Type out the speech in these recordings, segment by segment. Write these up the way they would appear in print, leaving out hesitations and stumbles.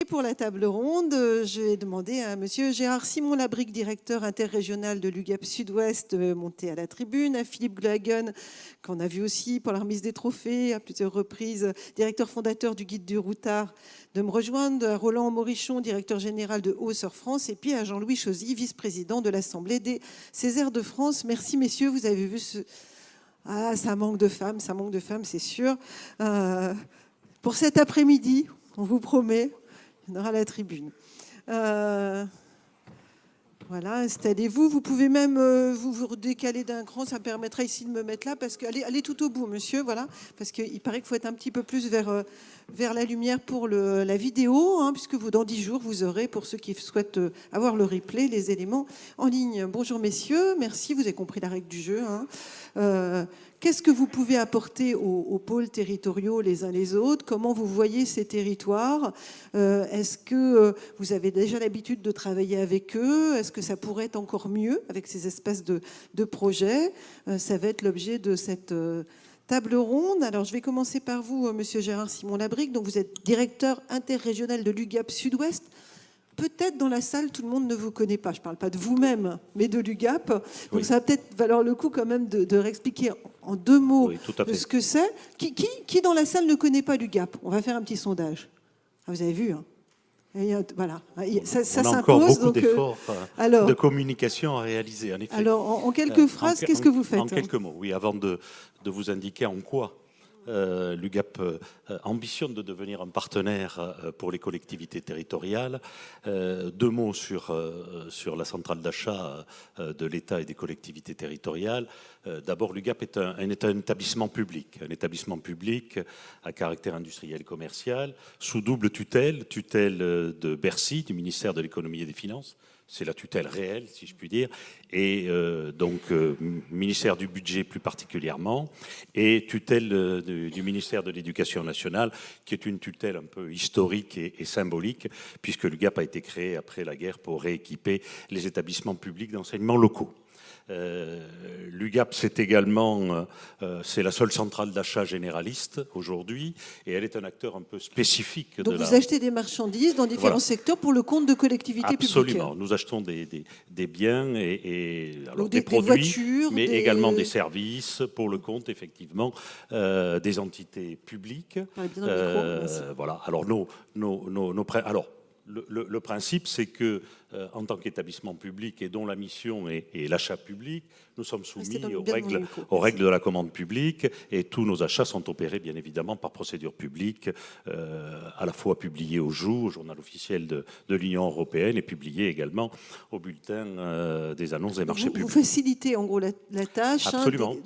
Et pour la table ronde, je vais demander à Monsieur Gérard Simon-Labrique, directeur interrégional de l'UGAP Sud-Ouest, monté à la tribune, à Philippe Glagen, qu'on a vu aussi pour la remise des trophées à plusieurs reprises, directeur fondateur du Guide du Routard, de me rejoindre, à Roland Morichon, directeur général de Hauts-sur France, et puis à Jean-Louis Chauzy, vice-président de l'Assemblée des Césaires de France. Merci messieurs, vous avez vu ce... Ah, ça manque de femmes, c'est sûr. Pour cet après-midi, on vous promet, il y en aura à la tribune. Voilà, installez-vous. Vous pouvez même vous décaler d'un cran. Ça me permettra ici de me mettre là. Parce que allez tout au bout, monsieur. Voilà, parce qu'il paraît qu'il faut être un petit peu plus vers la lumière pour la vidéo. Hein, puisque dans 10 jours, vous aurez, pour ceux qui souhaitent avoir le replay, les éléments en ligne. Bonjour, messieurs. Merci, vous avez compris la règle du jeu. Hein. Qu'est-ce que vous pouvez apporter aux pôles territoriaux les uns les autres? Comment vous voyez ces territoires? Est-ce que vous avez déjà l'habitude de travailler avec eux? Est-ce que ça pourrait être encore mieux avec ces espèces de projets? Ça va être l'objet de cette table ronde. Alors, je vais commencer par vous, Monsieur Gérard Simon-Labrique. Donc, vous êtes directeur interrégional de l'UGAP Sud-Ouest. Peut-être dans la salle, tout le monde ne vous connaît pas. Je ne parle pas de vous-même, mais de l'UGAP. Donc oui. Ça va peut-être valoir le coup quand même de réexpliquer en 2 mots ce que c'est. Qui dans la salle ne connaît pas l'UGAP? On va faire un petit sondage. Ah, vous avez vu, hein? Voilà, ça on a encore beaucoup d'efforts de communication à réaliser, en effet. Alors, en quelques phrases, qu'est-ce que vous faites? En quelques mots, oui, avant de vous indiquer en quoi l'UGAP ambitionne de devenir un partenaire pour les collectivités territoriales. 2 mots sur la centrale d'achat de l'État et des collectivités territoriales. D'abord, l'UGAP est un établissement public à caractère industriel et commercial, sous double tutelle de Bercy, du ministère de l'économie et des finances. C'est la tutelle réelle, si je puis dire, et ministère du budget plus particulièrement, et tutelle du ministère de l'Éducation nationale, qui est une tutelle un peu historique et symbolique, puisque l'UGAP a été créé après la guerre pour rééquiper les établissements publics d'enseignement locaux. L'UGAP, c'est également c'est la seule centrale d'achat généraliste aujourd'hui, et elle est un acteur un peu spécifique. Donc vous achetez des marchandises dans différents secteurs pour le compte de collectivités publiques? Absolument, nous achetons des biens alors des produits, voitures, mais également des services pour le compte effectivement des entités publiques. Voilà. Alors le principe, c'est que en tant qu'établissement public et dont la mission est l'achat public, nous sommes soumis aux règles de la commande publique, et tous nos achats sont opérés bien évidemment par procédure publique, à la fois publiés au journal officiel de l'Union européenne, et publiés également au bulletin des annonces des marchés publics. Vous facilitez en gros la tâche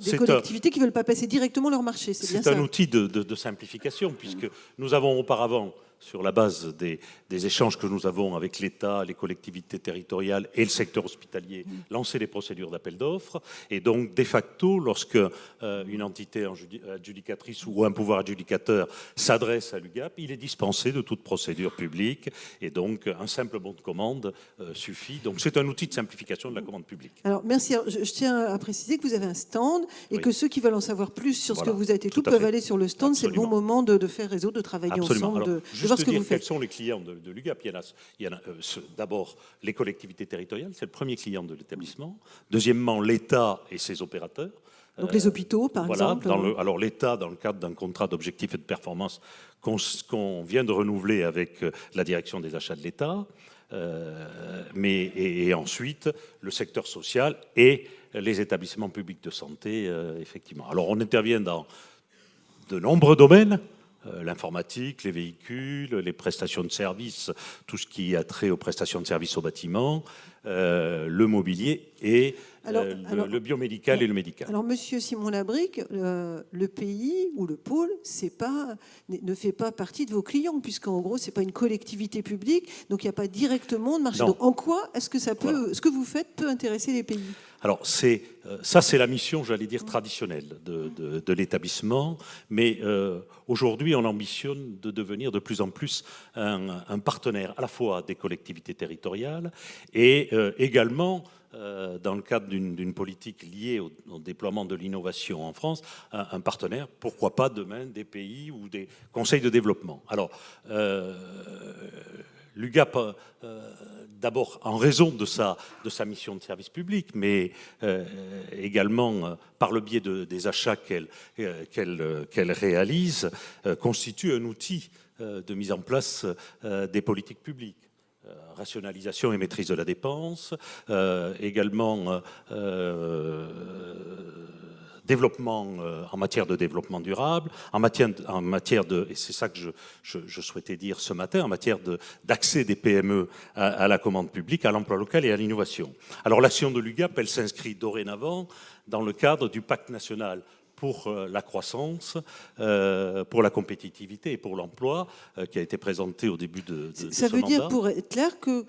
des collectivités qui ne veulent pas passer directement leur marché, c'est bien ça? C'est un outil de simplification, puisque nous avons auparavant, sur la base des échanges que nous avons avec l'État, les collectivités territoriales et le secteur hospitalier, lancer des procédures d'appel d'offres. Et donc, de facto, lorsque une entité adjudicatrice ou un pouvoir adjudicateur s'adresse à l'UGAP, il est dispensé de toute procédure publique. Et donc, un simple bon de commande suffit. Donc, c'est un outil de simplification de la commande publique. Alors, merci. Alors, je tiens à préciser que vous avez un stand et que ceux qui veulent en savoir plus sur ce que vous êtes et tout peuvent aller sur le stand. C'est le bon moment de faire réseau, de travailler ensemble, de voir ce que vous faites. Quels sont les clients de l'UGAP? Il y en a d'abord les collectivités territoriales, c'est le premier client de l'établissement. Deuxièmement, l'État et ses opérateurs. Donc les hôpitaux, par exemple. Alors l'État, dans le cadre d'un contrat d'objectifs et de performance qu'on vient de renouveler avec la direction des achats de l'État, et ensuite le secteur social et les établissements publics de santé, effectivement. Alors on intervient dans de nombreux domaines. L'informatique, les véhicules, les prestations de services, tout ce qui a trait aux prestations de services au bâtiment, le mobilier et le biomédical et le médical. Alors, Monsieur Simon-Labrique, le pays ou le pôle, ne fait pas partie de vos clients, puisqu'en gros, c'est pas une collectivité publique, donc il n'y a pas directement de marché. Donc, en quoi est-ce que ce que vous faites peut intéresser les pays? Alors, c'est la mission, j'allais dire, traditionnelle de l'établissement, mais aujourd'hui, on ambitionne de devenir de plus en plus un partenaire à la fois des collectivités territoriales et également dans le cadre d'une politique liée au déploiement de l'innovation en France, un partenaire, pourquoi pas demain des pays ou des conseils de développement. Alors, l'UGAP, d'abord en raison de sa mission de service public, mais également par le biais des achats qu'elle réalise, constitue un outil de mise en place des politiques publiques. Rationalisation et maîtrise de la dépense, également développement en matière de développement durable, en matière de, et c'est ça que je souhaitais dire ce matin, en matière d'accès des PME à la commande publique, à l'emploi local et à l'innovation. Alors l'action de l'UGAP, elle s'inscrit dorénavant dans le cadre du pacte national pour la croissance, pour la compétitivité et pour l'emploi, qui a été présenté au début de ça ce veut mandat. dire, pour être clair, que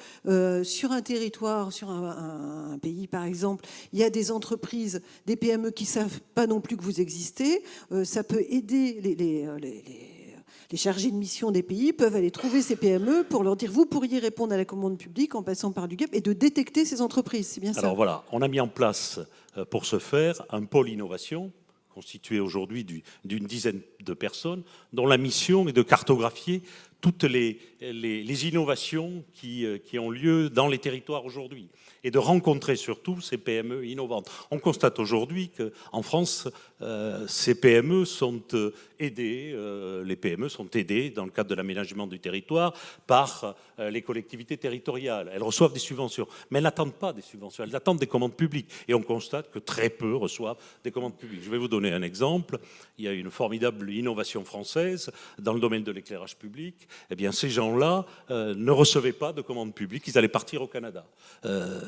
sur un territoire, sur un pays par exemple, il y a des entreprises, des PME qui ne savent pas non plus que vous existez. Ça peut aider les chargés de mission des pays peuvent aller trouver ces PME pour leur dire vous pourriez répondre à la commande publique en passant par l'UGAP et de détecter ces entreprises. C'est bien ça? Alors voilà, on a mis en place pour ce faire un pôle innovation constitué aujourd'hui d'une dizaine de personnes, dont la mission est de cartographier toutes les innovations qui ont lieu dans les territoires aujourd'hui et de rencontrer surtout ces PME innovantes. On constate aujourd'hui qu'en France, ces PME sont aidées, les PME sont aidées dans le cadre de l'aménagement du territoire par les collectivités territoriales. Elles reçoivent des subventions, mais elles n'attendent pas des subventions, elles attendent des commandes publiques. Et on constate que très peu reçoivent des commandes publiques. Je vais vous donner un exemple. Il y a une formidable innovation française dans le domaine de l'éclairage public. Eh bien, ces gens-là ne recevaient pas de commandes publiques, ils allaient partir au Canada.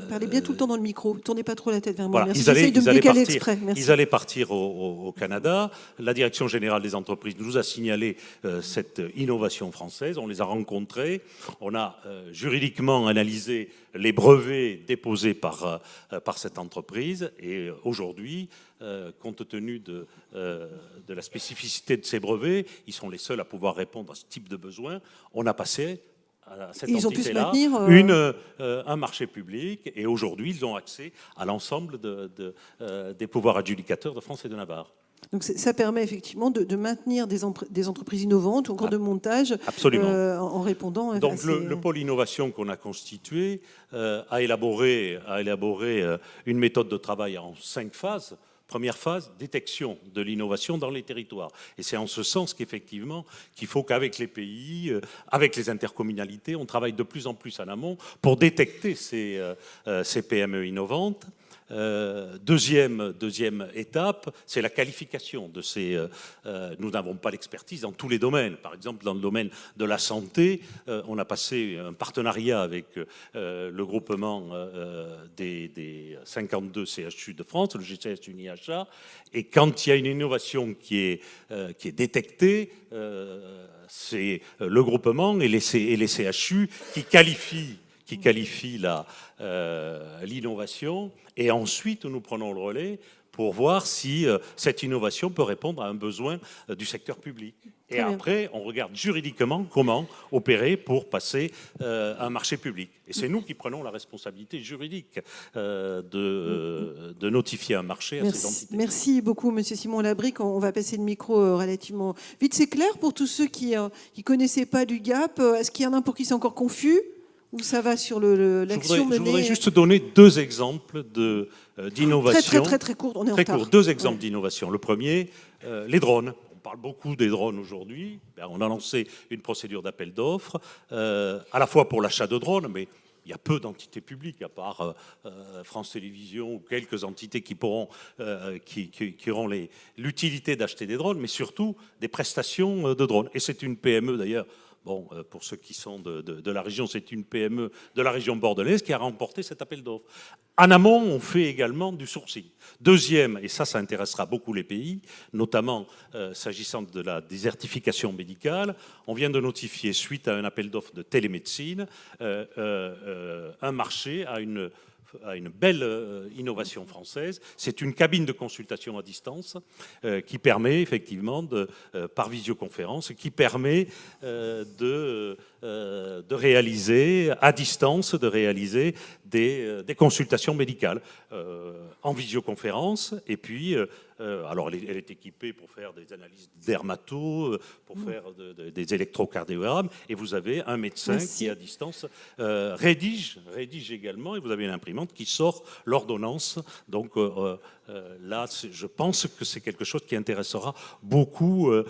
Parlez bien tout le temps dans le micro, tournez pas trop la tête vers moi. Voilà, Merci, j'essaye de me décaler exprès. Merci. Ils allaient partir au Canada. La Direction générale des entreprises nous a signalé cette innovation française. On les a rencontrés. On a juridiquement analysé les brevets déposés par cette entreprise. Et aujourd'hui, compte tenu de la spécificité de ces brevets, ils sont les seuls à pouvoir répondre à ce type de besoin. On a passé à cette entité-là un marché public et aujourd'hui, ils ont accès à l'ensemble des pouvoirs adjudicateurs de France et de Navarre. Donc ça permet effectivement de maintenir des entreprises innovantes en cours de montage. Absolument. En répondant. Donc le pôle innovation qu'on a constitué a élaboré une méthode de travail en 5 phases. Première phase, détection de l'innovation dans les territoires. Et c'est en ce sens qu'effectivement, qu'il faut qu'avec les pays, avec les intercommunalités, on travaille de plus en plus en amont pour détecter ces PME innovantes. Deuxième étape, c'est la qualification de ces... nous n'avons pas l'expertise dans tous les domaines. Par exemple, dans le domaine de la santé, on a passé un partenariat avec le groupement des 52 CHU de France, le GCS UniHA, et quand il y a une innovation qui est détectée, c'est le groupement et les CHU qui qualifient l'innovation, et ensuite nous prenons le relais pour voir si cette innovation peut répondre à un besoin du secteur public. Et après, on regarde juridiquement comment opérer pour passer un marché public. Et c'est nous qui prenons la responsabilité juridique de notifier un marché à ces entités. Merci beaucoup, Monsieur Simon Labrique. On va passer le micro relativement vite. C'est clair pour tous ceux qui ne connaissaient pas l'UGAP. Est-ce qu'il y en a pour qui c'est encore confus? Ou ça va sur l'action menée? Je voudrais juste donner 2 exemples d'innovation. Très court, on est en retard. Court, 2 exemples d'innovation. Le premier, les drones. On parle beaucoup des drones aujourd'hui. On a lancé une procédure d'appel d'offres, à la fois pour l'achat de drones, mais il y a peu d'entités publiques, à part France Télévisions ou quelques entités qui auront l'utilité d'acheter des drones, mais surtout des prestations de drones. Et c'est une PME d'ailleurs. Bon, pour ceux qui sont de la région, c'est une PME de la région bordelaise qui a remporté cet appel d'offres. En amont, on fait également du sourcing. Deuxième, et ça intéressera beaucoup les pays, notamment s'agissant de la désertification médicale, on vient de notifier, suite à un appel d'offres de télémédecine, un marché à une belle innovation française. C'est une cabine de consultation à distance qui permet effectivement, par visioconférence, qui permet de de réaliser, à distance, des consultations médicales en visioconférence. Et puis, alors elle est équipée pour faire des analyses dermato, pour faire des électrocardiogrammes. Et vous avez un médecin qui, à distance, rédige également. Et vous avez une imprimante qui sort l'ordonnance. Donc là, je pense que c'est quelque chose qui intéressera beaucoup de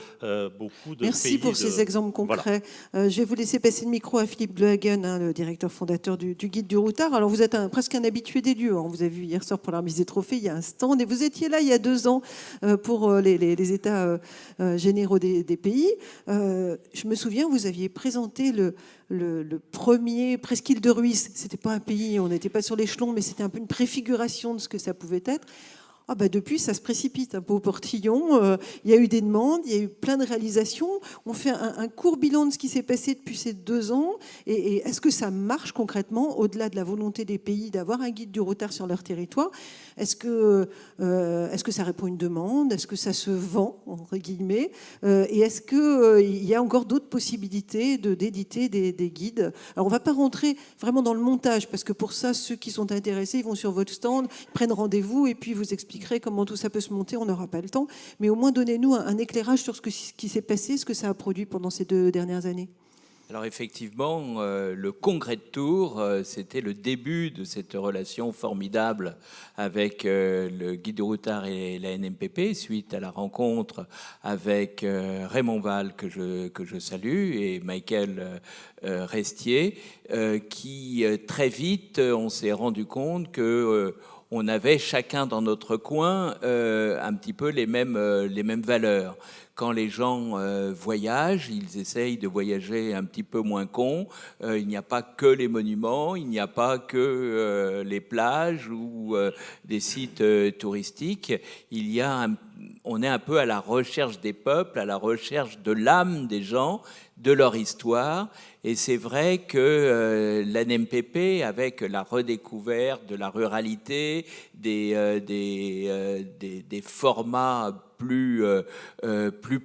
Merci pays. pour ces exemples concrets. Voilà. Je vais vous laisser passer le micro à Philippe Blehagen, le directeur fondateur du Guide du Routard. Alors, vous êtes presque un habitué des lieux. On vous a vu hier soir pour la remise des trophées. Il y a un stand. Et vous étiez là il y a 2 ans pour les états généraux des pays. Je me souviens, vous aviez présenté le premier Presqu'île de Ruisse. C'était pas un pays, on n'était pas sur l'échelon, mais c'était un peu une préfiguration de ce que ça pouvait être. Ah bah depuis, ça se précipite un peu au portillon. Il y a eu des demandes, il y a eu plein de réalisations. On fait un court bilan de ce qui s'est passé depuis ces 2 ans. Et est-ce que ça marche concrètement, au-delà de la volonté des pays d'avoir un guide du routard sur leur territoire? Est-ce que ça répond à une demande? Est-ce que ça se vend, entre guillemets? Et est-ce qu'il y a encore d'autres possibilités d'éditer des guides? Alors on ne va pas rentrer vraiment dans le montage, parce que pour ça, ceux qui sont intéressés, ils vont sur votre stand, ils prennent rendez-vous et puis vous expliquerez comment tout ça peut se monter, on n'aura pas le temps. Mais au moins, donnez-nous un éclairage sur ce qui s'est passé, ce que ça a produit pendant ces 2 dernières années. Alors effectivement, le congrès de Tours, c'était le début de cette relation formidable avec le Guide du Routard et la NMPP, suite à la rencontre avec Raymond Val, que je salue, et Michael Restier, qui très vite, on s'est rendu compte que on avait chacun dans notre coin un petit peu les mêmes valeurs. Quand les gens voyagent, ils essayent de voyager un petit peu moins con. Il n'y a pas que les monuments, il n'y a pas que les plages ou des sites touristiques. On est un peu à la recherche des peuples, à la recherche de l'âme des gens, de leur histoire. Et c'est vrai que l'ANMPP, avec la redécouverte de la ruralité, des formats plus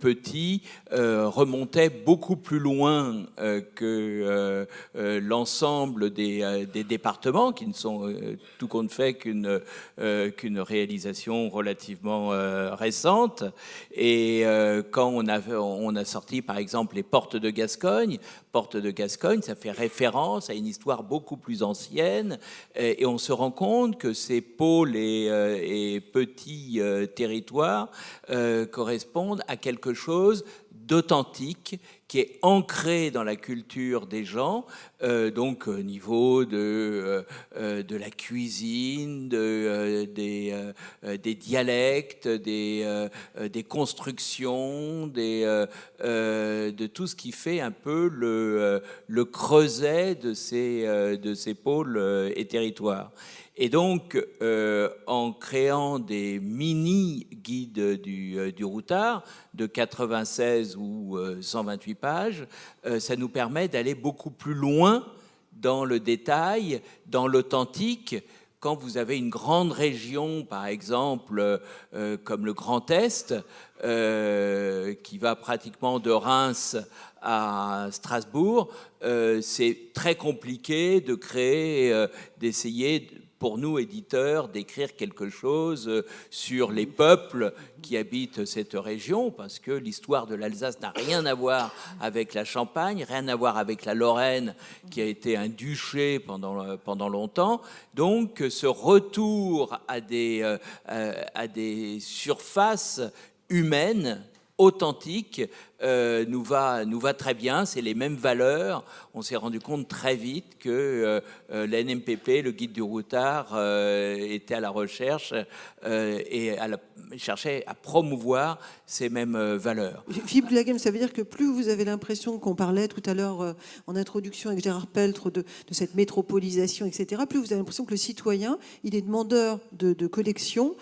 petits, remontait beaucoup plus loin que l'ensemble des départements, qui ne sont tout compte fait qu'une réalisation relativement récente. Et quand on a sorti par exemple les Portes de Gascogne, ça fait référence à une histoire beaucoup plus ancienne, et on se rend compte que ces pôles et petits territoires correspondent à quelque chose d'authentique, qui est ancré dans la culture des gens, donc au niveau de la cuisine, des dialectes, des constructions, de tout ce qui fait un peu le creuset de ces pôles et territoires. Et donc, en créant des mini-guides du routard de 96 ou 128 pages, ça nous permet d'aller beaucoup plus loin dans le détail, dans l'authentique. Quand vous avez une grande région, par exemple, comme le Grand Est, qui va pratiquement de Reims à Strasbourg, c'est très compliqué de créer, d'essayer, pour nous, éditeurs, d'écrire quelque chose sur les peuples qui habitent cette région, parce que l'histoire de l'Alsace n'a rien à voir avec la Champagne, rien à voir avec la Lorraine, qui a été un duché pendant longtemps. Donc, ce retour à des surfaces humaines, authentiques, nous va très bien, c'est les mêmes valeurs. On s'est rendu compte très vite que la NMPP, le Guide du Routard, était à la recherche et cherchait à promouvoir ces mêmes valeurs. Philippe Blehagen, ça veut dire que plus vous avez l'impression, qu'on parlait tout à l'heure en introduction avec Gérard Peltre de cette métropolisation, etc., plus vous avez l'impression que le citoyen, il est demandeur de collections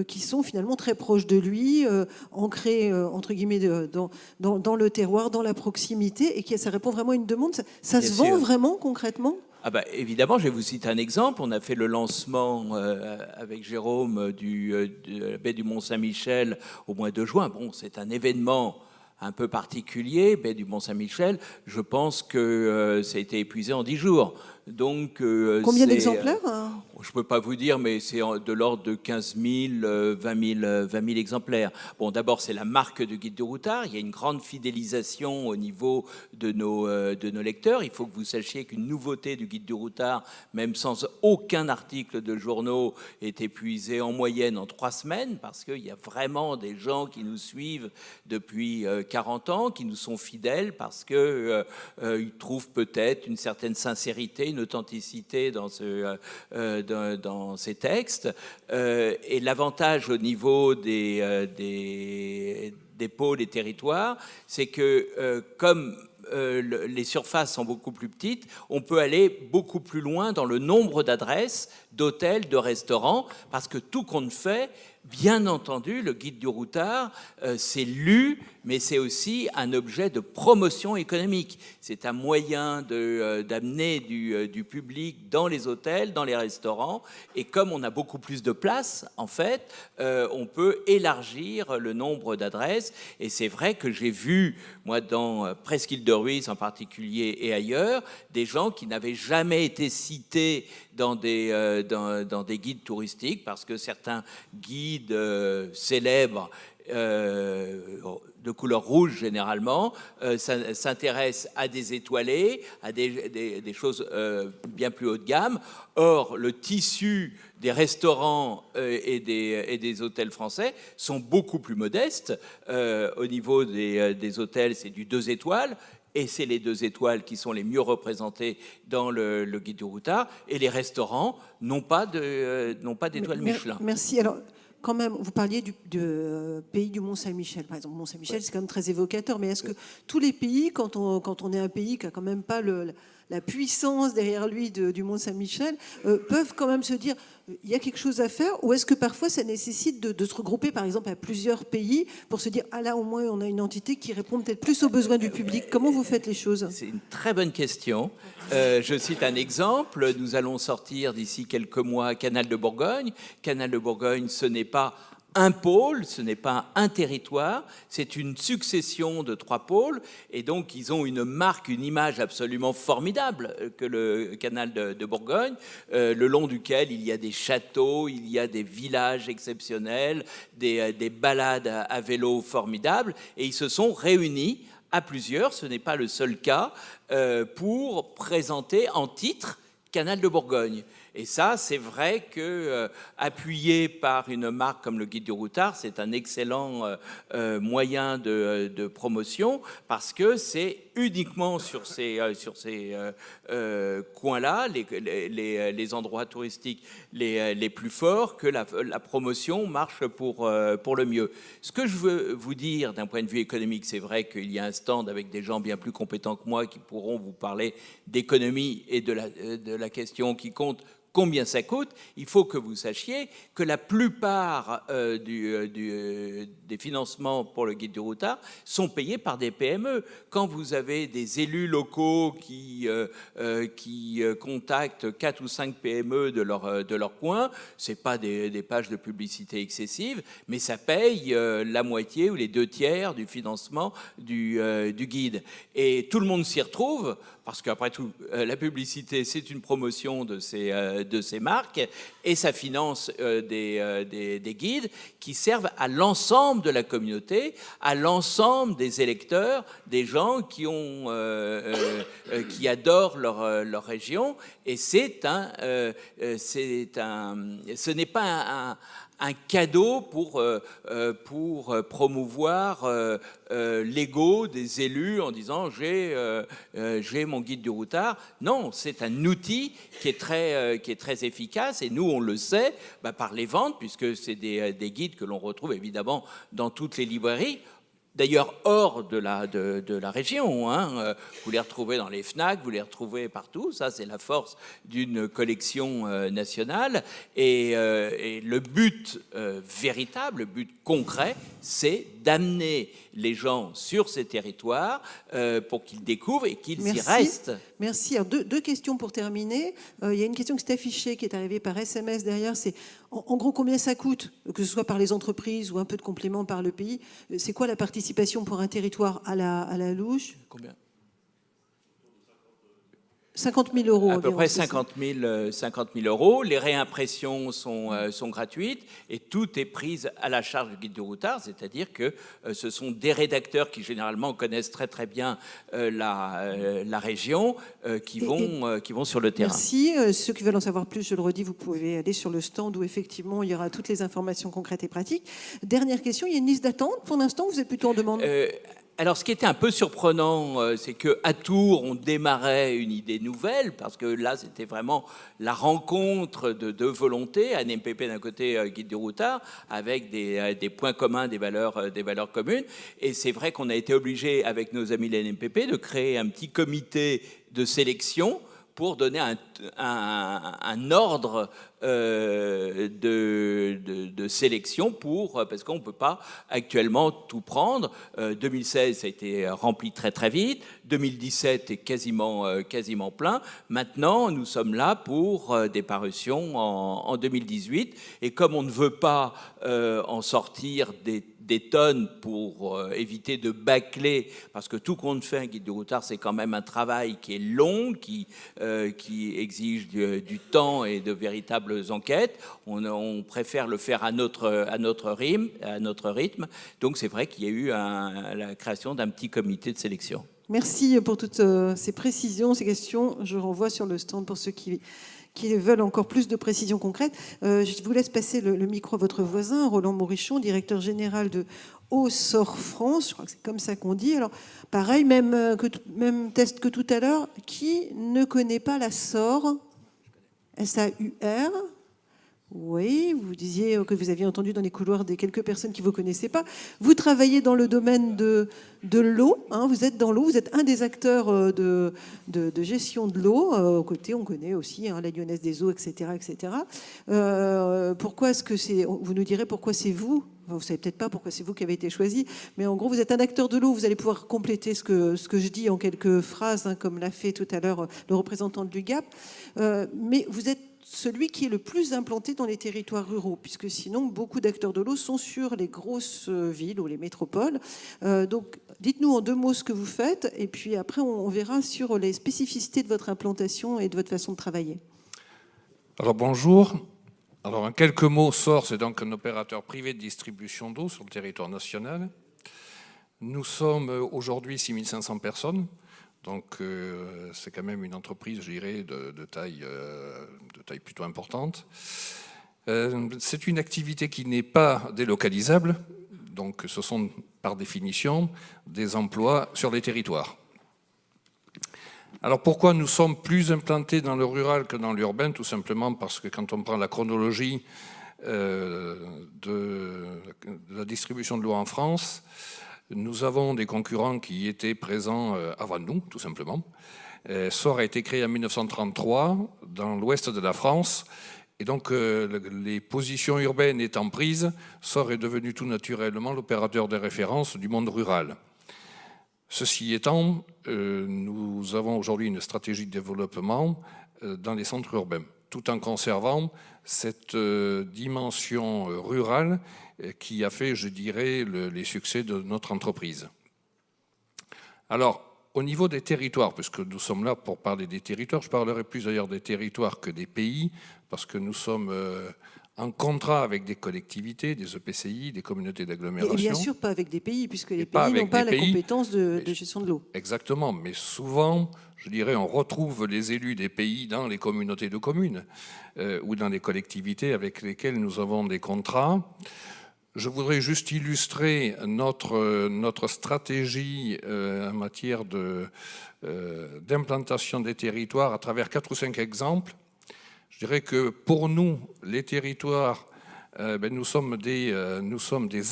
qui sont finalement très proches de lui, ancrées, entre guillemets, dans le terroir, dans la proximité, et que ça répond vraiment à une demande. Ça se vend vraiment concrètement? Ah bah, évidemment, je vais vous citer un exemple. On a fait le lancement avec Jérôme de la baie du Mont-Saint-Michel au mois de juin. Bon, c'est un événement un peu particulier, baie du Mont-Saint-Michel, je pense que ça a été épuisé en 10 jours. Donc, Combien d'exemplaires je ne peux pas vous dire, mais c'est de l'ordre de 15 000, 20 000 exemplaires. Bon, d'abord, c'est la marque de Guide du Routard. Il y a une grande fidélisation au niveau de nos lecteurs. Il faut que vous sachiez qu'une nouveauté du Guide du Routard, même sans aucun article de journaux, est épuisée en moyenne en 3 semaines, parce qu'il y a vraiment des gens qui nous suivent depuis 40 ans, qui nous sont fidèles, parce qu'ils trouvent peut-être une certaine sincérité, une authenticité dans ces textes. Et l'avantage au niveau des pôles et territoires, c'est que comme les surfaces sont beaucoup plus petites, on peut aller beaucoup plus loin dans le nombre d'adresses, d'hôtels, de restaurants, parce que tout compte fait, bien entendu, le Guide du Routard, c'est lu, mais c'est aussi un objet de promotion économique. C'est un moyen d'amener du public dans les hôtels, dans les restaurants, et comme on a beaucoup plus de place, en fait, on peut élargir le nombre d'adresses. Et c'est vrai que j'ai vu, moi, dans Presqu'île de Ruisse en particulier et ailleurs, des gens qui n'avaient jamais été cités dans des guides touristiques, parce que certains guides célèbres de couleur rouge généralement s'intéressent à des étoilés, à des choses bien plus haut de gamme. Or, le tissu des restaurants et des hôtels français sont beaucoup plus modestes. Au niveau des hôtels, c'est du 2 étoiles. Et c'est les 2 étoiles qui sont les mieux représentées dans le Guide du Routard. Et les restaurants n'ont pas d'étoiles Michelin. Merci. Alors, quand même, vous parliez du pays du Mont-Saint-Michel. Par exemple, Mont-Saint-Michel, c'est quand même très évocateur. Mais est-ce que tous les pays, quand on est un pays qui n'a quand même pas la puissance derrière lui du Mont-Saint-Michel, peuvent quand même se dire il y a quelque chose à faire, ou est-ce que parfois ça nécessite de se regrouper par exemple à plusieurs pays pour se dire ah là au moins on a une entité qui répond peut-être plus aux besoins du public? Comment vous faites les choses? C'est une très bonne question. Je cite un exemple. Nous allons sortir d'ici quelques mois Canal de Bourgogne. Canal de Bourgogne, ce n'est pas un pôle, ce n'est pas un territoire, c'est une succession de 3 pôles, et donc ils ont une marque, une image absolument formidable que le canal de Bourgogne, le long duquel il y a des châteaux, il y a des villages exceptionnels, des balades à vélo formidables, et ils se sont réunis à plusieurs, ce n'est pas le seul cas, pour présenter en titre Canal de Bourgogne. Et ça, c'est vrai que appuyé par une marque comme le Guide du Routard, c'est un excellent moyen de promotion, parce que c'est uniquement sur ces coins-là, les endroits touristiques les plus forts, que la promotion marche pour le mieux. Ce que je veux vous dire d'un point de vue économique, c'est vrai qu'il y a un stand avec des gens bien plus compétents que moi qui pourront vous parler d'économie et de la question qui compte, combien ça coûte. Il faut que vous sachiez que la plupart des financements pour le Guide du Routard sont payés par des PME. Quand vous avez des élus locaux qui contactent 4 ou 5 PME de leur coin, c'est pas des pages de publicité excessives, mais ça paye la moitié ou les 2 tiers du financement du guide. Et tout le monde s'y retrouve, parce qu'après tout, la publicité, c'est une promotion de ces marques, et ça finance des guides qui servent à l'ensemble de la communauté, à l'ensemble des électeurs, des gens qui adorent leur région. Et ce n'est pas un cadeau pour promouvoir l'ego des élus en disant j'ai mon Guide du Routard. Non, c'est un outil qui est très efficace, et nous on le sait par les ventes, puisque c'est des guides que l'on retrouve évidemment dans toutes les librairies. D'ailleurs, hors de la région, hein. Vous les retrouvez dans les FNAC, vous les retrouvez partout. Ça, c'est la force d'une collection nationale. Et le but véritable, le but concret, c'est d'amener les gens sur ces territoires pour qu'ils découvrent et qu'ils y Merci. restent. Merci. Alors, deux questions pour terminer. Il y a une question qui s'est affichée, qui est arrivée par SMS derrière. C'est en gros combien ça coûte, que ce soit par les entreprises ou un peu de complément par le pays. C'est quoi la participation pour un territoire à la louche? Combien? 50 000 euros. À peu environ, près c'est ça. 50 000 euros. Les réimpressions sont gratuites et tout est pris à la charge du guide du routard, c'est-à-dire que ce sont des rédacteurs qui généralement connaissent très très bien la région qui vont sur le terrain. Merci. Ceux qui veulent en savoir plus, je le redis, vous pouvez aller sur le stand où effectivement il y aura toutes les informations concrètes et pratiques. Dernière question, il y a une liste d'attente pour l'instant, vous êtes plutôt en demande? Alors, ce qui était un peu surprenant, c'est qu'à Tours, on démarrait une idée nouvelle, parce que là, c'était vraiment la rencontre de deux volontés, ANMPP d'un côté, Guide du routard, avec des points communs, des valeurs communes. Et c'est vrai qu'on a été obligé, avec nos amis de l'ANMPP, de créer un petit comité de sélection pour donner un ordre de sélection parce qu'on ne peut pas actuellement tout prendre. 2016, ça a été rempli très très vite. 2017 est quasiment plein. Maintenant, nous sommes là pour des parutions en 2018. Et comme on ne veut pas en sortir des tonnes pour éviter de bâcler, parce que tout compte fait, un guide du routard, c'est quand même un travail qui est long, qui exige du temps et de véritables enquêtes. On préfère le faire à notre rythme. Donc c'est vrai qu'il y a eu la création d'un petit comité de sélection. Merci pour toutes ces précisions, ces questions. Je renvoie sur le stand pour ceux qui veulent encore plus de précisions concrètes. Je vous laisse passer le micro à votre voisin, Roland Maurichon, directeur général de Haut-Sort France. Je crois que c'est comme ça qu'on dit. Alors, pareil, même test que tout à l'heure. Qui ne connaît pas la SAUR? S-A-U-R. Oui, vous disiez que vous aviez entendu dans les couloirs des quelques personnes qui ne vous connaissaient pas. Vous travaillez dans le domaine de l'eau, hein, vous êtes dans l'eau, vous êtes un des acteurs de gestion de l'eau. Aux côtés, on connaît aussi la Lyonnaise des eaux, etc. etc. Pourquoi est-ce que c'est... Vous nous direz pourquoi c'est vous. Enfin, vous ne savez peut-être pas pourquoi c'est vous qui avez été choisi, mais en gros, vous êtes un acteur de l'eau. Vous allez pouvoir compléter ce que je dis en quelques phrases, hein, comme l'a fait tout à l'heure le représentant de l'UGAP. Mais vous êtes celui qui est le plus implanté dans les territoires ruraux, puisque sinon, beaucoup d'acteurs de l'eau sont sur les grosses villes ou les métropoles. Donc, dites-nous en 2 mots ce que vous faites, et puis après, on verra sur les spécificités de votre implantation et de votre façon de travailler. Alors, bonjour. Alors, en quelques mots, SAUR, c'est donc un opérateur privé de distribution d'eau sur le territoire national. Nous sommes aujourd'hui 6500 personnes. Donc, c'est quand même une entreprise, je dirais, de taille plutôt importante. C'est une activité qui n'est pas délocalisable. Donc, ce sont, par définition, des emplois sur les territoires. Alors, pourquoi nous sommes plus implantés dans le rural que dans l'urbain? Tout simplement parce que quand on prend la chronologie de la distribution de l'eau en France, nous avons des concurrents qui étaient présents avant nous, tout simplement. SAUR a été créé en 1933 dans l'ouest de la France. Et donc, les positions urbaines étant prises, SAUR est devenu tout naturellement l'opérateur de référence du monde rural. Ceci étant, nous avons aujourd'hui une stratégie de développement dans les centres urbains, tout en conservant cette dimension rurale qui a fait, je dirais, les succès de notre entreprise. Alors, au niveau des territoires, puisque nous sommes là pour parler des territoires, je parlerai plus d'ailleurs des territoires que des pays, parce que nous sommes en contrat avec des collectivités, des EPCI, des communautés d'agglomération. Et bien sûr pas avec des pays, puisque les pays n'ont pas la compétence de gestion de l'eau. Exactement, mais souvent, je dirais, on retrouve les élus des pays dans les communautés de communes ou dans les collectivités avec lesquelles nous avons des contrats. Je voudrais juste illustrer notre stratégie en matière d'implantation des territoires à travers 4 ou 5 exemples. Je dirais que pour nous, les territoires, nous sommes des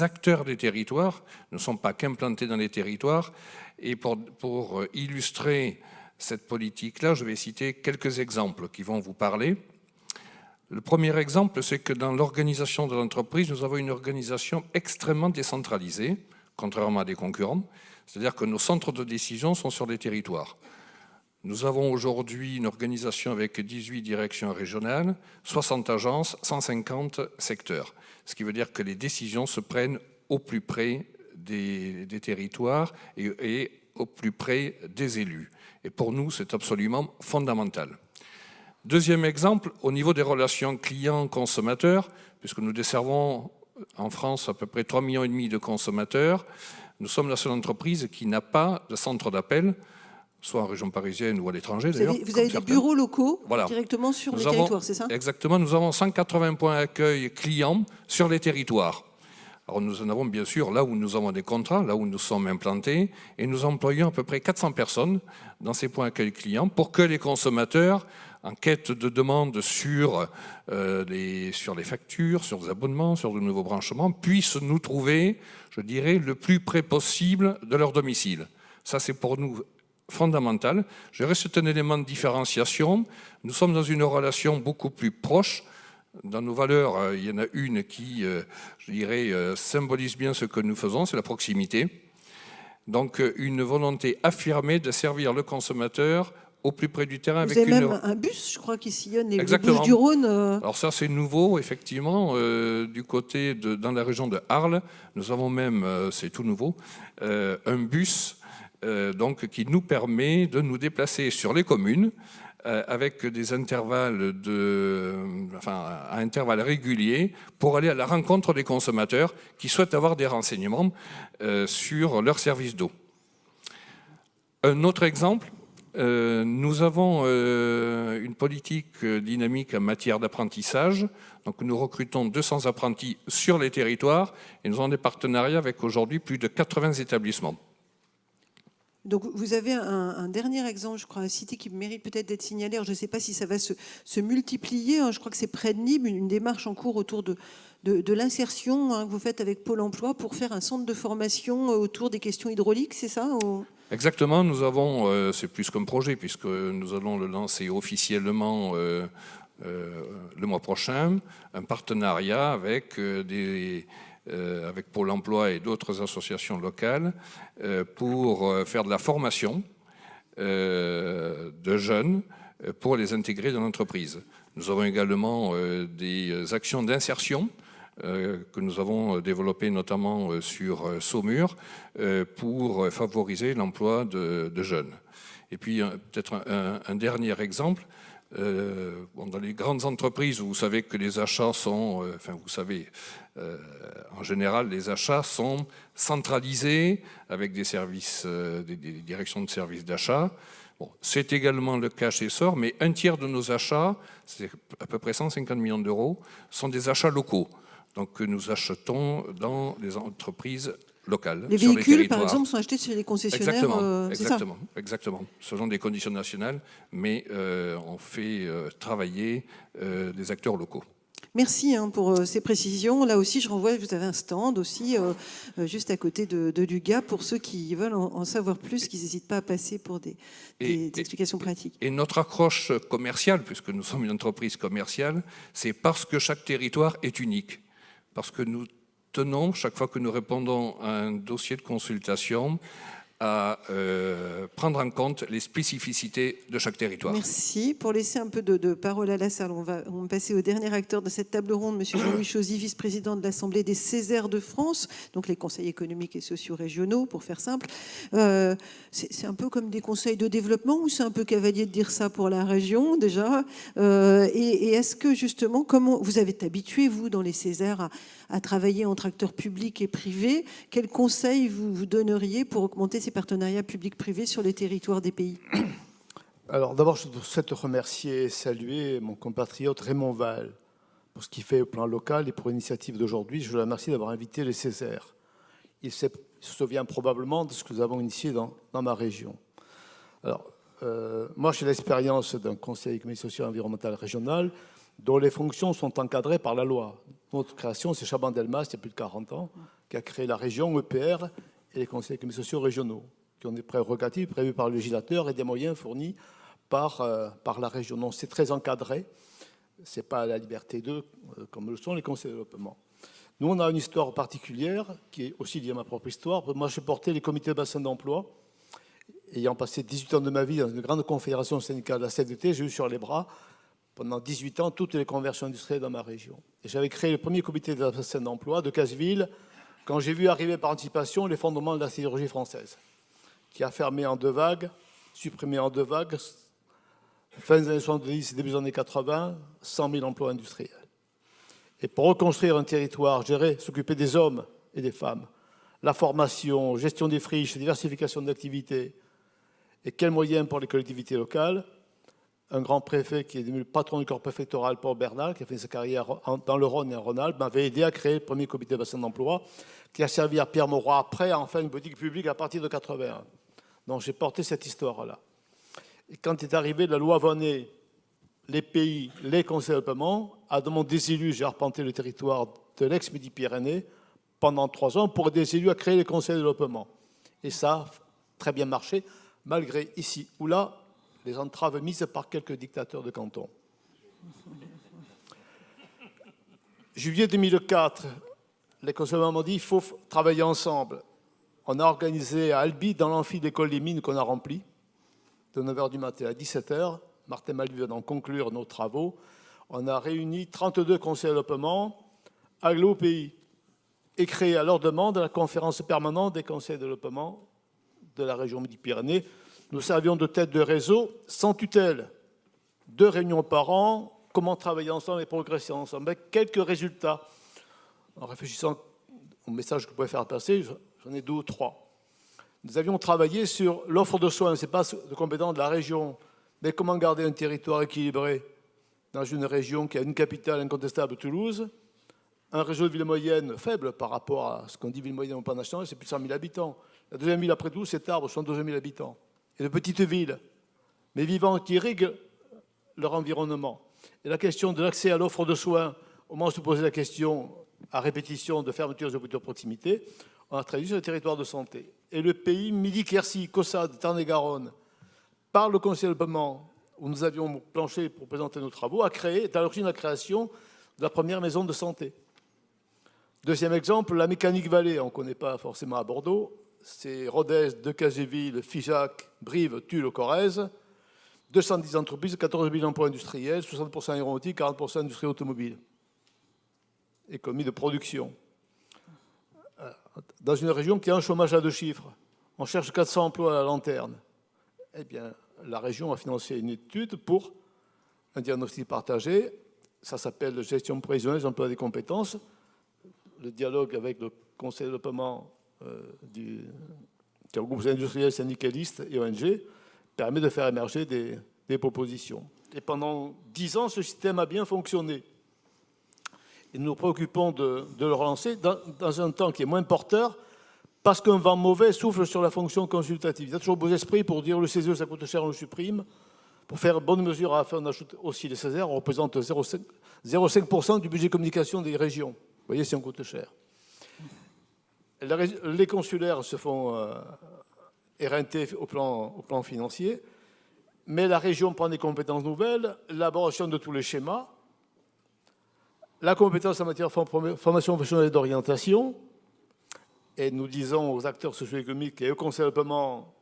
acteurs des territoires, nous ne sommes pas qu'implantés dans les territoires. Et pour illustrer cette politique-là, je vais citer quelques exemples qui vont vous parler. Le premier exemple, c'est que dans l'organisation de l'entreprise, nous avons une organisation extrêmement décentralisée, contrairement à des concurrents. C'est-à-dire que nos centres de décision sont sur les territoires. Nous avons aujourd'hui une organisation avec 18 directions régionales, 60 agences, 150 secteurs. Ce qui veut dire que les décisions se prennent au plus près des territoires et au plus près des élus. Et pour nous, c'est absolument fondamental. Deuxième exemple, au niveau des relations clients-consommateurs, puisque nous desservons en France à peu près 3,5 millions de consommateurs, nous sommes la seule entreprise qui n'a pas de centre d'appel, soit en région parisienne ou à l'étranger d'ailleurs. Vous avez des bureaux locaux voilà. Directement sur les territoires, c'est ça? Exactement, nous avons 180 points d'accueil clients sur les territoires. Alors nous en avons bien sûr là où nous avons des contrats, là où nous sommes implantés, et nous employons à peu près 400 personnes dans ces points d'accueil clients pour que les consommateurs, en quête de demande sur les factures, sur les abonnements, sur de nouveaux branchements, puissent nous trouver, je dirais, le plus près possible de leur domicile. Ça, c'est pour nous fondamental. Je dirais que c'est un élément de différenciation. Nous sommes dans une relation beaucoup plus proche. Dans nos valeurs, il y en a une qui, je dirais, symbolise bien ce que nous faisons, c'est la proximité. Donc, une volonté affirmée de servir le consommateur au plus près du terrain. Vous avez même un bus, je crois, qui sillonne les Bouches-du-Rhône. Alors ça, c'est nouveau, effectivement. Du côté dans la région de Arles, nous avons même, c'est tout nouveau, un bus donc, qui nous permet de nous déplacer sur les communes avec des intervalles à intervalles réguliers pour aller à la rencontre des consommateurs qui souhaitent avoir des renseignements sur leur service d'eau. Un autre exemple, nous avons une politique dynamique en matière d'apprentissage. Donc nous recrutons 200 apprentis sur les territoires et nous avons des partenariats avec aujourd'hui plus de 80 établissements. Donc vous avez un dernier exemple, je crois, un cité qui mérite peut-être d'être signalé. Alors, je ne sais pas si ça va se multiplier. Je crois que c'est près de Nîmes, une démarche en cours autour de l'insertion que vous faites avec Pôle emploi pour faire un centre de formation autour des questions hydrauliques, c'est ça ou... Exactement, nous avons, c'est plus qu'un projet puisque nous allons le lancer officiellement le mois prochain, un partenariat avec avec Pôle emploi et d'autres associations locales pour faire de la formation de jeunes pour les intégrer dans l'entreprise. Nous avons également des actions d'insertion que nous avons développées notamment sur Saumur pour favoriser l'emploi de jeunes. Et puis peut-être un dernier exemple. Dans les grandes entreprises, vous savez que les achats sont, en général, les achats sont centralisés avec des services, des directions de services d'achat. Bon, c'est également le cas chez SOR, mais un tiers de nos achats, c'est à peu près 150 millions d'euros, sont des achats locaux. Donc que nous achetons dans les entreprises locales. Les véhicules, par exemple, sont achetés chez les concessionnaires. Exactement. Ce sont des conditions nationales, mais on fait travailler des acteurs locaux. Merci pour ces précisions. Là aussi, je renvoie, vous avez un stand aussi, juste à côté de l'UGAP, pour ceux qui veulent en savoir plus, qu'ils n'hésitent pas à passer pour des explications pratiques. Et notre accroche commerciale, puisque nous sommes une entreprise commerciale, c'est parce que chaque territoire est unique. Parce que nous tenons, chaque fois que nous répondons à un dossier de consultation, à prendre en compte les spécificités de chaque territoire. Merci. Pour laisser un peu de parole à la salle, on va passer au dernier acteur de cette table ronde, M. Jean-Louis Chauzy, vice-président de l'Assemblée des Césaires de France, donc les conseils économiques et sociaux régionaux, pour faire simple. C'est un peu comme des conseils de développement, ou c'est un peu cavalier de dire ça pour la région, déjà et est-ce que, justement, comment vous avez été habitué, vous, dans les Césaires, à travailler entre acteurs publics et privés, quels conseils vous donneriez pour augmenter ces partenariats publics-privés sur les territoires des pays? Alors d'abord, je souhaite remercier et saluer mon compatriote Raymond Val pour ce qu'il fait au plan local et pour l'initiative d'aujourd'hui. Je le remercie d'avoir invité les Césaires. Il se souvient probablement de ce que nous avons initié dans ma région. Alors, moi, j'ai l'expérience d'un conseil économique, social et environnemental régional dont les fonctions sont encadrées par la loi. Notre création, c'est Chaban-Delmas, il y a plus de 40 ans, qui a créé la région EPR et les conseils économiques sociaux régionaux, qui ont des prérogatives prévues par le législateur et des moyens fournis par la région. Donc c'est très encadré, ce n'est pas la liberté d'eux comme le sont les conseils de développement. Nous, on a une histoire particulière qui est aussi liée à ma propre histoire. Moi, j'ai porté les comités de bassin d'emploi. Ayant passé 18 ans de ma vie dans une grande confédération syndicale de la CFDT, j'ai eu sur les bras, pendant 18 ans, toutes les conversions industrielles dans ma région. Et j'avais créé le premier comité de bassin d'emploi de Casseville quand j'ai vu arriver par anticipation les fondements de la sidérurgie française, qui a fermé en 2 vagues, supprimé en 2 vagues, fin des années 70 et début des années 80, 100 000 emplois industriels. Et pour reconstruire un territoire, gérer, s'occuper des hommes et des femmes, la formation, gestion des friches, diversification d'activités, et quels moyens pour les collectivités locales, un grand préfet qui est devenu le patron du corps préfectoral, Paul Bernal, qui a fait sa carrière dans le Rhône et en Rhône-Alpes, m'avait aidé à créer le premier comité de bassin d'emploi, qui a servi à Pierre Mauroy après à en faire une politique publique à partir de 81. Donc j'ai porté cette histoire-là. Et quand est arrivée la loi Vonnet, les pays, les conseils de développement, à demande des élus, j'ai arpenté le territoire de l'ex-Midi-Pyrénées pendant 3 ans pour aider les élus à créer les conseils de développement. Et ça a très bien marché, malgré ici ou là les entraves mises par quelques dictateurs de canton. Juillet 2004, les conseils m'ont dit qu'il faut travailler ensemble. On a organisé à Albi, dans l'amphi d'école des mines qu'on a rempli, de 9h du matin à 17h. Martin Malvy va donc conclure nos travaux. On a réuni 32 conseils de développement aglo pays et créé à leur demande la conférence permanente des conseils de développement de la région Midi-Pyrénées. Nous servions de tête de réseau sans tutelle. 2 réunions par an, comment travailler ensemble et progresser ensemble. Avec quelques résultats. En réfléchissant au message que je pouvais faire passer, j'en ai 2 ou 3. Nous avions travaillé sur l'offre de soins, ce n'est pas de compétence de la région, mais comment garder un territoire équilibré dans une région qui a une capitale incontestable, Toulouse, un réseau de villes moyennes faible par rapport à ce qu'on dit ville moyenne au plan national, c'est plus de 100 000 habitants. La deuxième ville après tout, c'est Tarbes, 72 000 habitants. Et de petites villes, mais vivantes, qui irriguent leur environnement. Et la question de l'accès à l'offre de soins, au moment où se posait la question à répétition de fermeture des hôpitaux de proximité, on a traduit sur le territoire de santé. Et le pays Midi-Quercy, Caussade, Tarn-et-Garonne, par le conseil de développement, où nous avions planché pour présenter nos travaux, a créé, est à l'origine de la création de la première maison de santé. Deuxième exemple, la Mécanique Vallée, on ne connaît pas forcément à Bordeaux, c'est Rodez, Decazeville, Figeac, Brive, Tulle, Corrèze, 210 entreprises, 14 000 emplois industriels, 60% aéronautique, 40% industrie automobile. Économie de production. Dans une région qui a un chômage à 2 chiffres, on cherche 400 emplois à la lanterne. Eh bien, la région a financé une étude pour un diagnostic partagé. Ça s'appelle gestion prévisionnelle des emplois et des compétences. Le dialogue avec le conseil de développement du groupe industriel, syndicaliste et ONG permet de faire émerger des propositions. Et pendant 10 ans, ce système a bien fonctionné. Et nous nous préoccupons de le relancer dans un temps qui est moins porteur, parce qu'un vent mauvais souffle sur la fonction consultative. Il y a toujours beaux esprits pour dire le CESE, ça coûte cher, on le supprime. Pour faire bonne mesure à la fin, on ajoute aussi les Césaires, on représente 0,5% du budget communication des régions. Vous voyez si on coûte cher. Les consulaires se font éreinter au plan financier, mais la région prend des compétences nouvelles, l'élaboration de tous les schémas, la compétence en matière de formation professionnelle et d'orientation, et nous disons aux acteurs socio-économiques et au conseil de développement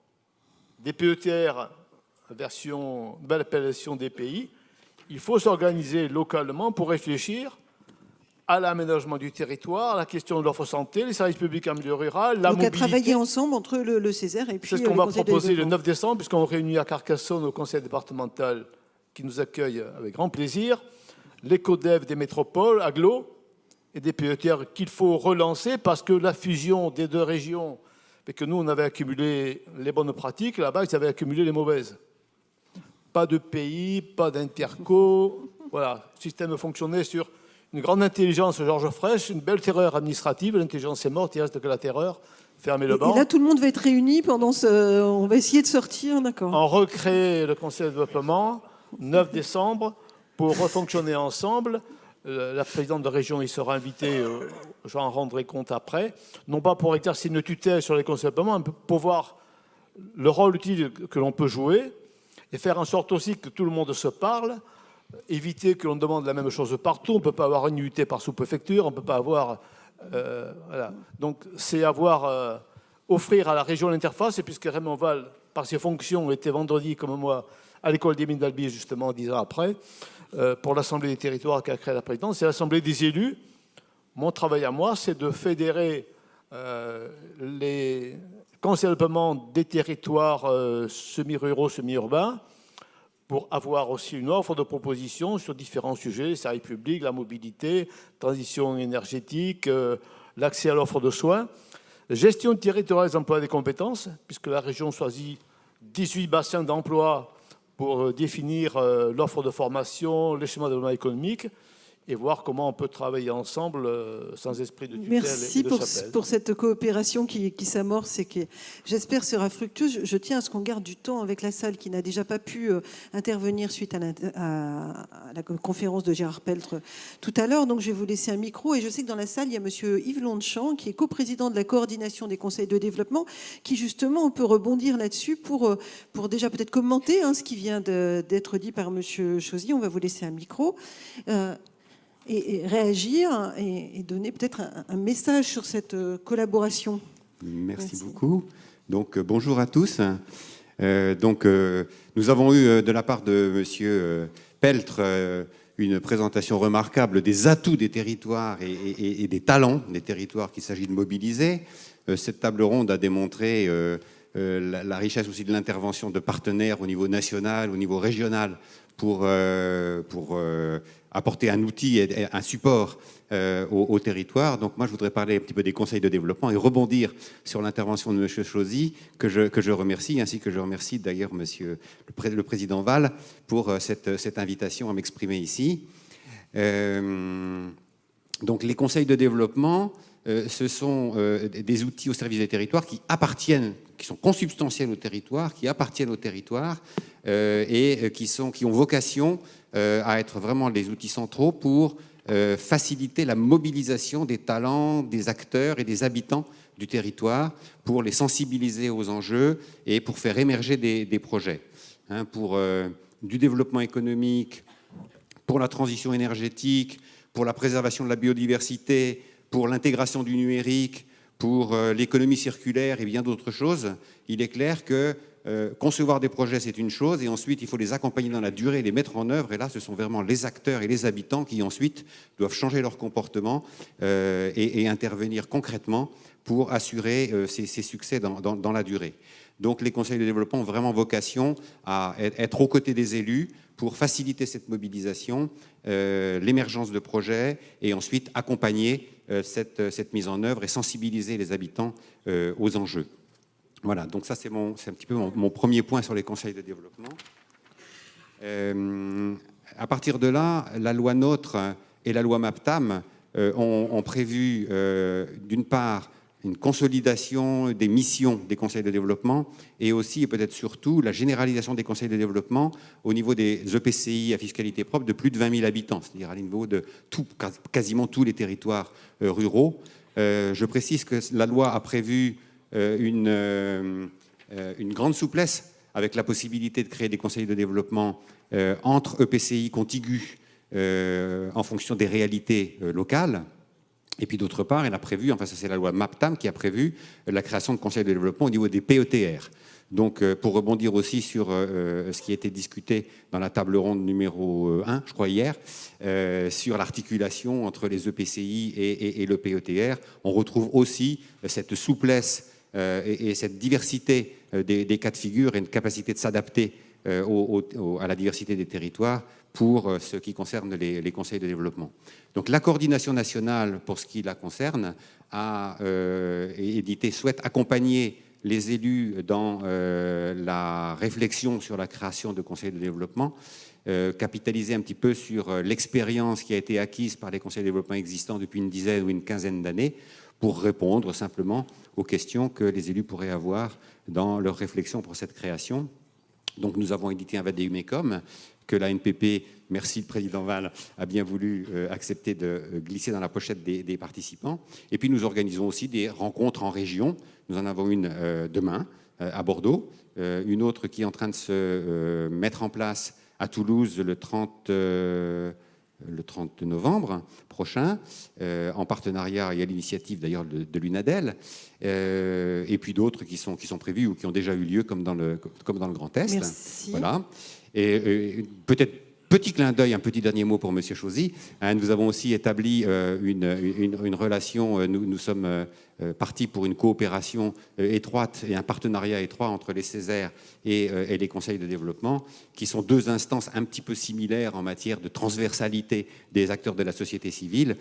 des PETR, version nouvelle appellation des pays, il faut s'organiser localement pour réfléchir à l'aménagement du territoire, à la question de l'offre santé, les services publics en milieu rural, la mobilité. Donc à travailler ensemble entre le Césaire et puis c'est ce qu'on va proposer le 9 décembre, puisqu'on réunit à Carcassonne au conseil départemental qui nous accueille avec grand plaisir, l'éco-dev des métropoles, agglo, et des PETR qu'il faut relancer parce que la fusion des 2 régions, et que nous on avait accumulé les bonnes pratiques, là-bas ils avaient accumulé les mauvaises. Pas de pays, pas d'interco, voilà, le système fonctionnait sur une grande intelligence, Georges Frêche, une belle terreur administrative, l'intelligence est morte, il ne reste que la terreur, fermez le banc. Et là tout le monde va être réuni pendant ce... On va essayer de sortir, d'accord. On recrée le conseil de développement, 9 décembre, pour refonctionner ensemble. La présidente de région y sera invitée, j'en rendrai compte après, non pas pour exercer une tutelle sur les conseils de développement, mais pour voir le rôle utile que l'on peut jouer et faire en sorte aussi que tout le monde se parle, éviter que l'on demande la même chose partout. On ne peut pas avoir une unité par sous-préfecture, on ne peut pas avoir Voilà. Donc, c'est offrir à la région l'interface, et puisque Raymond Val, par ses fonctions, était vendredi, comme moi, à l'école des mines d'Albi, justement, 10 ans après, pour l'Assemblée des territoires qu'a créé la présidence, c'est l'Assemblée des élus. Mon travail à moi, c'est de fédérer les conseils de développement des territoires semi-ruraux, semi-urbains, pour avoir aussi une offre de propositions sur différents sujets, les services publics, la mobilité, transition énergétique, l'accès à l'offre de soins, gestion territoriale des emplois et des compétences, puisque la région choisit 18 bassins d'emploi pour définir l'offre de formation, les schémas de développement économique, et voir comment on peut travailler ensemble sans esprit de tutelle Merci et de chapelle. pour cette coopération qui s'amorce et qui, j'espère, sera fructueuse. Je tiens à ce qu'on garde du temps avec la salle qui n'a déjà pas pu intervenir suite à la conférence de Gérard Peltre tout à l'heure. Donc, je vais vous laisser un micro. Et je sais que dans la salle, il y a monsieur Yves Longchamp, qui est coprésident de la coordination des conseils de développement, qui, justement, on peut rebondir là-dessus pour déjà peut-être commenter ce qui vient d'être dit par monsieur Chauzy. On va vous laisser un micro. Et réagir et donner peut-être un message sur cette collaboration. Merci beaucoup. Donc, bonjour à tous. Nous avons eu de la part de monsieur Peltre une présentation remarquable des atouts des territoires et des talents des territoires qu'il s'agit de mobiliser. Cette table ronde a démontré la richesse aussi de l'intervention de partenaires au niveau national, au niveau régional, pour apporter un outil et un support au territoire. Donc moi, je voudrais parler un petit peu des conseils de développement et rebondir sur l'intervention de M. Chauzy, que je remercie, ainsi que je remercie d'ailleurs le président Val pour cette invitation à m'exprimer ici. Donc les conseils de développement, ce sont des outils au service des territoires qui sont consubstantiels au territoire, qui appartiennent au territoire et qui ont vocation à être vraiment les outils centraux pour faciliter la mobilisation des talents, des acteurs et des habitants du territoire, pour les sensibiliser aux enjeux et pour faire émerger des projets. Pour du développement économique, pour la transition énergétique, pour la préservation de la biodiversité, pour l'intégration du numérique, pour l'économie circulaire et bien d'autres choses, il est clair que concevoir des projets, c'est une chose, et ensuite, il faut les accompagner dans la durée, les mettre en œuvre, et là, ce sont vraiment les acteurs et les habitants qui, ensuite, doivent changer leur comportement et intervenir concrètement pour assurer ces succès dans la durée. Donc, les conseils de développement ont vraiment vocation à être aux côtés des élus pour faciliter cette mobilisation, l'émergence de projets, et ensuite accompagner cette mise en œuvre et sensibiliser les habitants aux enjeux. Voilà, donc ça c'est un petit peu mon premier point sur les conseils de développement. À partir de là, la loi NOTRe et la loi MAPTAM ont prévu d'une part une consolidation des missions des conseils de développement et aussi et peut-être surtout la généralisation des conseils de développement au niveau des EPCI à fiscalité propre de plus de 20 000 habitants, c'est-à-dire à niveau de quasiment tous les territoires ruraux. Je précise que la loi a prévu une grande souplesse avec la possibilité de créer des conseils de développement entre EPCI contigus en fonction des réalités locales. Et puis d'autre part, elle a prévu, enfin ça c'est la loi MAPTAM qui a prévu la création de conseils de développement au niveau des PETR. Donc pour rebondir aussi sur ce qui a été discuté dans la table ronde numéro 1, je crois hier, sur l'articulation entre les EPCI et le PETR, on retrouve aussi cette souplesse et cette diversité des cas de figure et une capacité de s'adapter à la diversité des territoires pour ce qui concerne les conseils de développement. Donc la coordination nationale, pour ce qui la concerne, a souhaite accompagner les élus dans la réflexion sur la création de conseils de développement, capitaliser un petit peu sur l'expérience qui a été acquise par les conseils de développement existants depuis une dizaine ou une quinzaine d'années, pour répondre simplement aux questions que les élus pourraient avoir dans leur réflexion pour cette création. Donc nous avons édité un vadéumécum que la NPP, merci le président Val, a bien voulu accepter de glisser dans la pochette des participants. Et puis nous organisons aussi des rencontres en région. Nous en avons une demain à Bordeaux, une autre qui est en train de se mettre en place à Toulouse le 30 le 30 novembre prochain, en partenariat et à l'initiative d'ailleurs de l'UNADEL, et puis d'autres qui sont prévus ou qui ont déjà eu lieu, comme dans le Grand Est. Merci. Voilà. Et peut-être petit clin d'œil, un petit dernier mot pour M. Chauzy. Nous avons aussi établi une relation, nous sommes partis pour une coopération étroite et un partenariat étroit entre les Césaires et les conseils de développement, qui sont deux instances un petit peu similaires en matière de transversalité des acteurs de la société civile,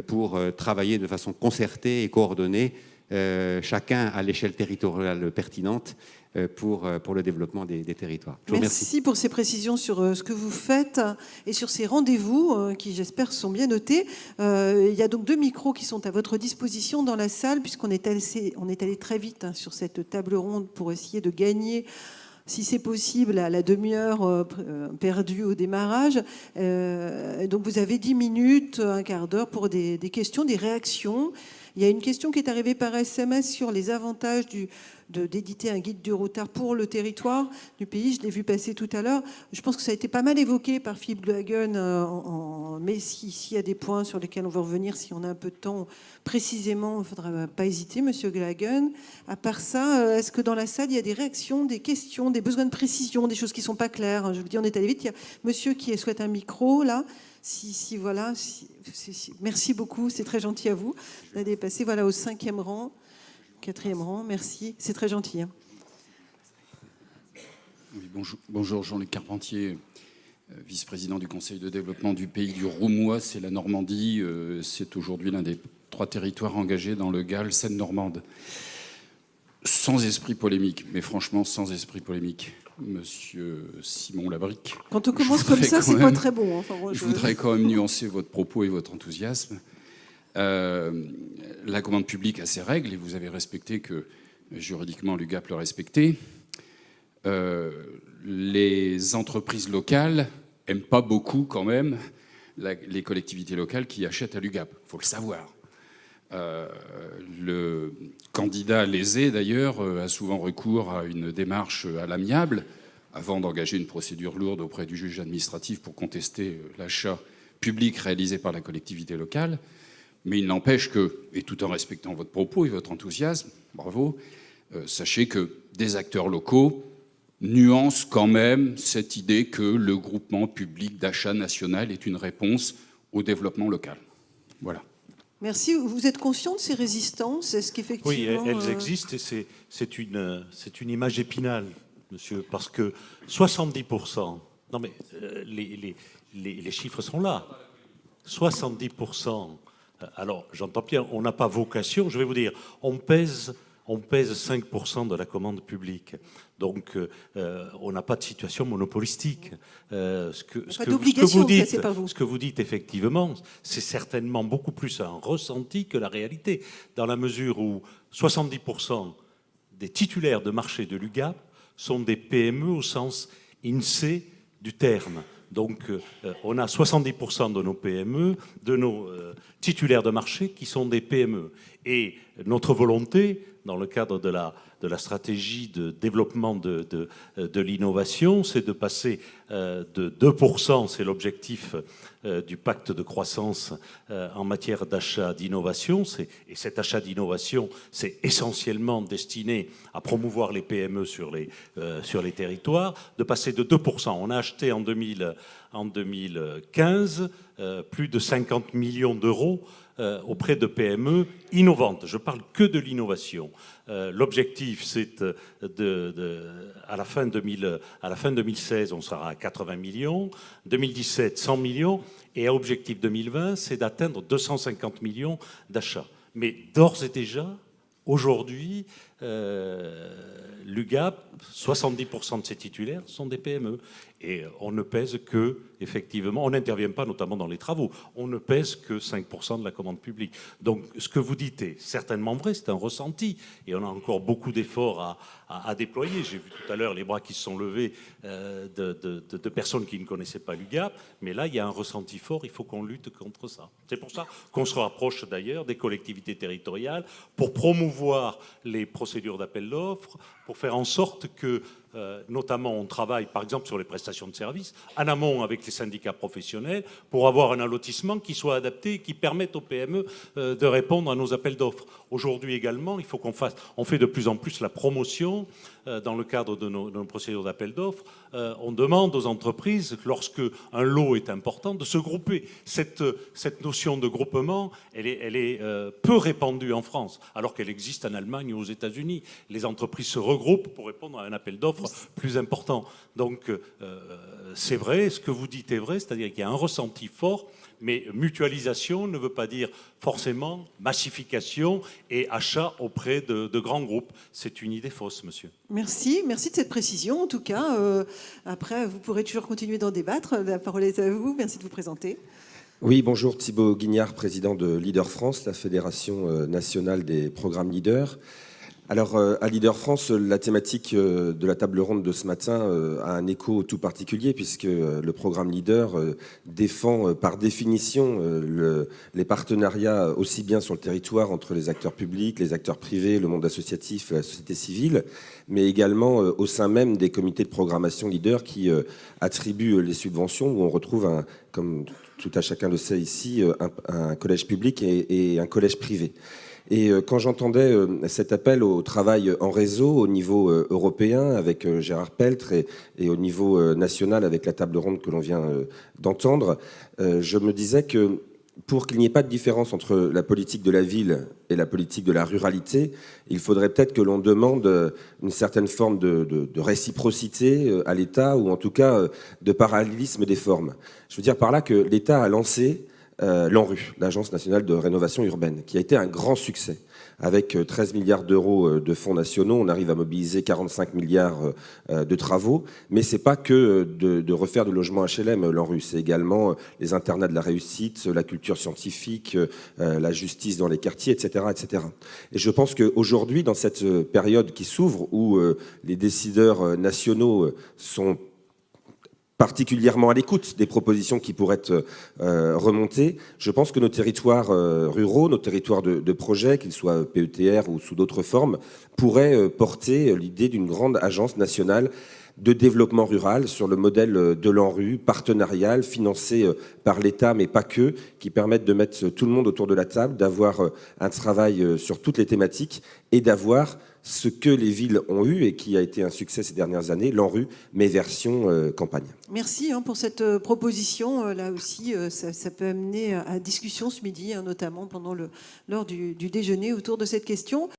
pour travailler de façon concertée et coordonnée, chacun à l'échelle territoriale pertinente, pour le développement des territoires. Je vous remercie. Merci pour ces précisions sur ce que vous faites et sur ces rendez-vous qui, j'espère, sont bien notés. Il y a donc 2 micros qui sont à votre disposition dans la salle, puisqu'on est allé très vite sur cette table ronde pour essayer de gagner, si c'est possible, à la demi-heure perdue au démarrage. Donc vous avez 10 minutes, un quart d'heure pour des questions, des réactions. Il y a une question qui est arrivée par SMS sur les avantages d'éditer un guide du routard pour le territoire du pays. Je l'ai vu passer tout à l'heure. Je pense que ça a été pas mal évoqué par Philippe Glagen, mais s'il y a des points sur lesquels on veut revenir, si on a un peu de temps précisément, il ne faudra pas hésiter, Monsieur Glagen. À part ça, est-ce que dans la salle, il y a des réactions, des questions, des besoins de précision, des choses qui ne sont pas claires? Je vous dis, on est allé vite. Il y a monsieur qui souhaite un micro, là. Voilà. Merci beaucoup, c'est très gentil à vous d'aller passer au 5e rang, 4e rang. Merci, c'est très gentil. Oui, bonjour, Jean-Luc Carpentier, vice-président du Conseil de développement du pays du Roumois, c'est la Normandie. C'est aujourd'hui l'un des 3 territoires engagés dans le GAL Seine-Normande. Sans esprit polémique, mais franchement sans esprit polémique. Monsieur Simon Labrique. Quand on commence comme ça, c'est pas très bon. Enfin, je voudrais quand même nuancer votre propos et votre enthousiasme. La commande publique a ses règles et vous avez respecté que juridiquement l'UGAP le respectait. Les entreprises locales n'aiment pas beaucoup quand même les collectivités locales qui achètent à l'UGAP. Il faut le savoir. Le candidat lésé, d'ailleurs, a souvent recours à une démarche à l'amiable avant d'engager une procédure lourde auprès du juge administratif pour contester l'achat public réalisé par la collectivité locale. Mais il n'empêche que, et tout en respectant votre propos et votre enthousiasme, bravo, sachez que des acteurs locaux nuancent quand même cette idée que le groupement public d'achat national est une réponse au développement local. Voilà. Merci. Vous êtes conscient de ces résistances? Est-ce qu'effectivement... Oui, elles existent et c'est une image épinale, monsieur, parce que 70%... Non mais les chiffres sont là. 70%... Alors, j'entends bien, on n'a pas vocation, je vais vous dire, on pèse 5% de la commande publique. Donc, on n'a pas de situation monopolistique. Ce que vous dites, effectivement, c'est certainement beaucoup plus un ressenti que la réalité, dans la mesure où 70% des titulaires de marché de l'UGAP sont des PME au sens INSEE du terme. Donc, on a 70% de nos PME, de nos titulaires de marché qui sont des PME. Et notre volonté, dans le cadre de la stratégie de développement de l'innovation, c'est de passer de 2%, c'est l'objectif du pacte de croissance en matière d'achat d'innovation. Et cet achat d'innovation, c'est essentiellement destiné à promouvoir les PME sur les territoires, de passer de 2%. On a acheté en 2015 plus de 50 millions d'euros auprès de PME innovantes. Je parle que de l'innovation. L'objectif, c'est à la fin 2016, on sera à 80 millions, 2017, 100 millions, et à objectif 2020, c'est d'atteindre 250 millions d'achats. Mais d'ores et déjà, aujourd'hui, l'UGAP, 70% de ses titulaires sont des PME. Et on ne pèse que, effectivement, on n'intervient pas notamment dans les travaux, on ne pèse que 5% de la commande publique. Donc ce que vous dites est certainement vrai, c'est un ressenti. Et on a encore beaucoup d'efforts à déployer. J'ai vu tout à l'heure les bras qui se sont levés de personnes qui ne connaissaient pas l'UGAP. Mais là, il y a un ressenti fort, il faut qu'on lutte contre ça. C'est pour ça qu'on se rapproche d'ailleurs des collectivités territoriales pour promouvoir les procédures d'appel d'offres, pour faire en sorte que notamment on travaille par exemple sur les prestations de services, en amont avec les syndicats professionnels, pour avoir un allotissement qui soit adapté et qui permette aux PME de répondre à nos appels d'offres. Aujourd'hui également, il faut on fait de plus en plus la promotion dans le cadre de nos procédures d'appel d'offres. On demande aux entreprises, lorsque un lot est important, de se grouper. Cette notion de groupement, elle est peu répandue en France, alors qu'elle existe en Allemagne ou aux États-Unis. Les entreprises se regroupent pour répondre à un appel d'offres plus important. Donc, c'est vrai, ce que vous dites est vrai, c'est-à-dire qu'il y a un ressenti fort, mais mutualisation ne veut pas dire forcément massification et achat auprès de grands groupes. C'est une idée fausse, monsieur. Merci de cette précision. En tout cas, après, vous pourrez toujours continuer d'en débattre. La parole est à vous. Merci de vous présenter. Oui, bonjour, Thibaut Guignard, président de Leader France, la fédération nationale des programmes Leader. Alors, à Leader France, la thématique de la table ronde de ce matin a un écho tout particulier, puisque le programme Leader défend par définition les partenariats aussi bien sur le territoire entre les acteurs publics, les acteurs privés, le monde associatif, la société civile, mais également au sein même des comités de programmation Leader qui attribuent les subventions, où on retrouve, comme tout à chacun le sait ici, un collège public et un collège privé. Et quand j'entendais cet appel au travail en réseau au niveau européen avec Gérard Peltre et au niveau national avec la table ronde que l'on vient d'entendre, je me disais que pour qu'il n'y ait pas de différence entre la politique de la ville et la politique de la ruralité, il faudrait peut-être que l'on demande une certaine forme de réciprocité à l'État, ou en tout cas de parallélisme des formes. Je veux dire par là que l'État a lancé l'ANRU, l'Agence nationale de rénovation urbaine, qui a été un grand succès. Avec 13 milliards d'euros de fonds nationaux, on arrive à mobiliser 45 milliards de travaux. Mais ce n'est pas que de refaire du logement HLM, l'ANRU. C'est également les internats de la réussite, la culture scientifique, la justice dans les quartiers, etc., etc. Et je pense qu'aujourd'hui, dans cette période qui s'ouvre, où les décideurs nationaux sont particulièrement à l'écoute des propositions qui pourraient être remontées, je pense que nos territoires ruraux, nos territoires de projet, qu'ils soient PETR ou sous d'autres formes, pourraient porter l'idée d'une grande agence nationale de développement rural sur le modèle de l'ANRU, partenarial, financé par l'État, mais pas que, qui permettent de mettre tout le monde autour de la table, d'avoir un travail sur toutes les thématiques et d'avoir ce que les villes ont eu et qui a été un succès ces dernières années, l'ANRU, mais version campagne. Merci pour cette proposition. Là aussi, ça peut amener à discussion ce midi, notamment lors du déjeuner autour de cette question.